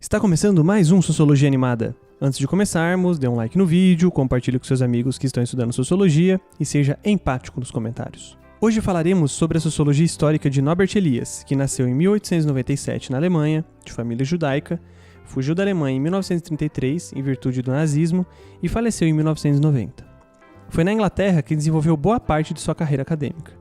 Está começando mais um Sociologia Animada. Antes de começarmos, dê um like no vídeo, compartilhe com seus amigos que estão estudando Sociologia e seja empático nos comentários. Hoje falaremos sobre a Sociologia Histórica de Norbert Elias, que nasceu em 1897 na Alemanha, de família judaica, fugiu da Alemanha em 1933 em virtude do nazismo e faleceu em 1990. Foi na Inglaterra que desenvolveu boa parte de sua carreira acadêmica.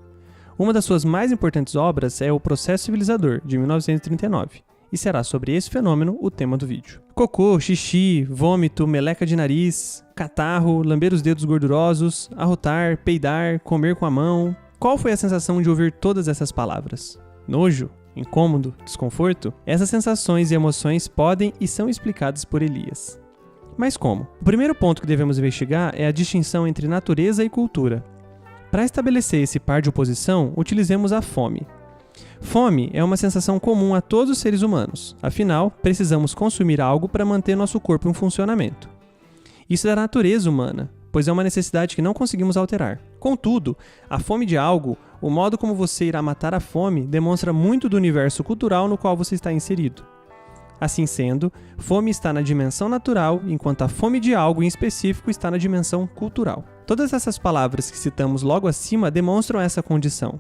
Uma das suas mais importantes obras é O Processo Civilizador, de 1939. E será sobre esse fenômeno o tema do vídeo. Cocô, xixi, vômito, meleca de nariz, catarro, lamber os dedos gordurosos, arrotar, peidar, comer com a mão. Qual foi a sensação de ouvir todas essas palavras? Nojo? Incômodo? Desconforto? Essas sensações e emoções podem e são explicadas por Elias. Mas como? O primeiro ponto que devemos investigar é a distinção entre natureza e cultura. Para estabelecer esse par de oposição, utilizemos a fome. Fome é uma sensação comum a todos os seres humanos, afinal, precisamos consumir algo para manter nosso corpo em funcionamento. Isso é da natureza humana, pois é uma necessidade que não conseguimos alterar. Contudo, a fome de algo, o modo como você irá matar a fome, demonstra muito do universo cultural no qual você está inserido. Assim sendo, fome está na dimensão natural, enquanto a fome de algo em específico está na dimensão cultural. Todas essas palavras que citamos logo acima demonstram essa condição.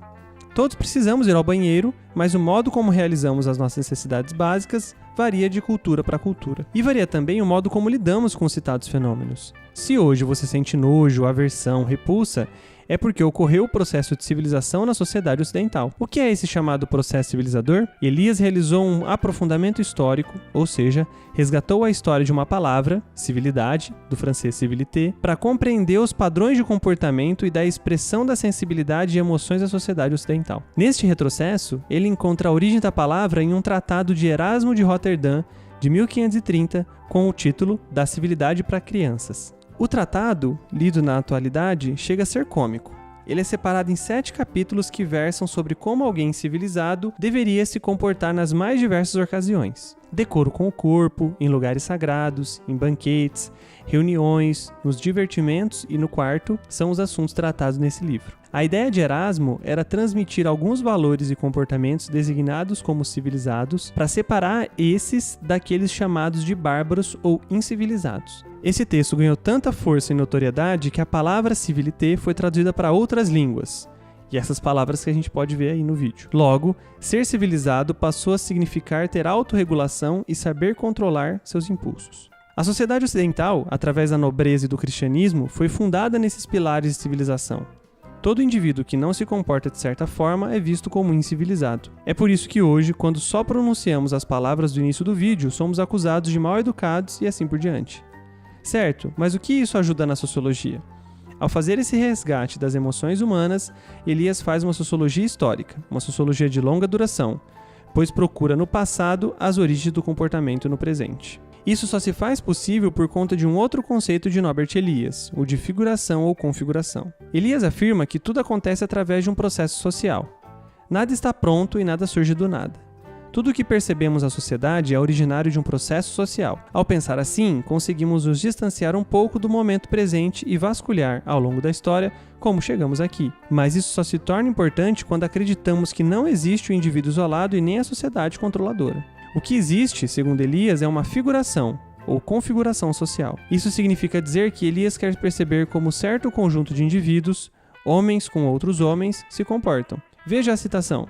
Todos precisamos ir ao banheiro, mas o modo como realizamos as nossas necessidades básicas varia de cultura para cultura. E varia também o modo como lidamos com os citados fenômenos. Se hoje você sente nojo, aversão, repulsa, é porque ocorreu o processo de civilização na sociedade ocidental. O que é esse chamado processo civilizador? Elias realizou um aprofundamento histórico, ou seja, resgatou a história de uma palavra, civilidade, do francês civilité, para compreender os padrões de comportamento e da expressão da sensibilidade e emoções da sociedade ocidental. Neste retrocesso, ele encontra a origem da palavra em um tratado de Erasmo de Roterdã, de 1530, com o título Da Civilidade para Crianças. O tratado, lido na atualidade, chega a ser cômico. Ele é separado em 7 capítulos que versam sobre como alguém civilizado deveria se comportar nas mais diversas ocasiões. Decoro com o corpo, em lugares sagrados, em banquetes, reuniões, nos divertimentos e no quarto são os assuntos tratados nesse livro. A ideia de Erasmo era transmitir alguns valores e comportamentos designados como civilizados para separar esses daqueles chamados de bárbaros ou incivilizados. Esse texto ganhou tanta força e notoriedade que a palavra civilité foi traduzida para outras línguas. E essas palavras que a gente pode ver aí no vídeo. Logo, ser civilizado passou a significar ter autorregulação e saber controlar seus impulsos. A sociedade ocidental, através da nobreza e do cristianismo, foi fundada nesses pilares de civilização. Todo indivíduo que não se comporta de certa forma é visto como incivilizado. É por isso que hoje, quando só pronunciamos as palavras do início do vídeo, somos acusados de mal educados e assim por diante. Certo, mas o que isso ajuda na sociologia? Ao fazer esse resgate das emoções humanas, Elias faz uma sociologia histórica, uma sociologia de longa duração, pois procura no passado as origens do comportamento no presente. Isso só se faz possível por conta de um outro conceito de Norbert Elias, o de figuração ou configuração. Elias afirma que tudo acontece através de um processo social. Nada está pronto e nada surge do nada. Tudo o que percebemos na sociedade é originário de um processo social. Ao pensar assim, conseguimos nos distanciar um pouco do momento presente e vasculhar, ao longo da história, como chegamos aqui. Mas isso só se torna importante quando acreditamos que não existe o indivíduo isolado e nem a sociedade controladora. O que existe, segundo Elias, é uma figuração, ou configuração social. Isso significa dizer que Elias quer perceber como certo conjunto de indivíduos, homens com outros homens, se comportam. Veja a citação.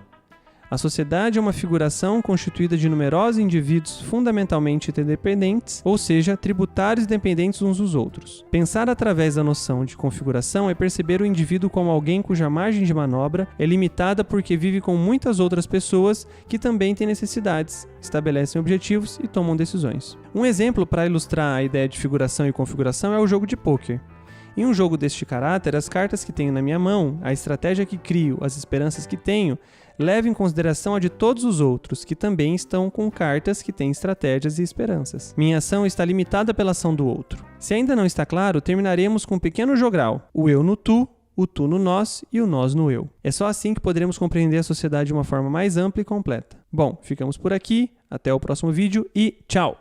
A sociedade é uma figuração constituída de numerosos indivíduos fundamentalmente interdependentes, ou seja, tributários e dependentes uns dos outros. Pensar através da noção de configuração é perceber o indivíduo como alguém cuja margem de manobra é limitada porque vive com muitas outras pessoas que também têm necessidades, estabelecem objetivos e tomam decisões. Um exemplo para ilustrar a ideia de figuração e configuração é o jogo de pôquer. Em um jogo deste caráter, as cartas que tenho na minha mão, a estratégia que crio, as esperanças que tenho, levam em consideração a de todos os outros, que também estão com cartas que têm estratégias e esperanças. Minha ação está limitada pela ação do outro. Se ainda não está claro, terminaremos com um pequeno jogral. O eu no tu, o tu no nós e o nós no eu. É só assim que poderemos compreender a sociedade de uma forma mais ampla e completa. Bom, ficamos por aqui, até o próximo vídeo e tchau!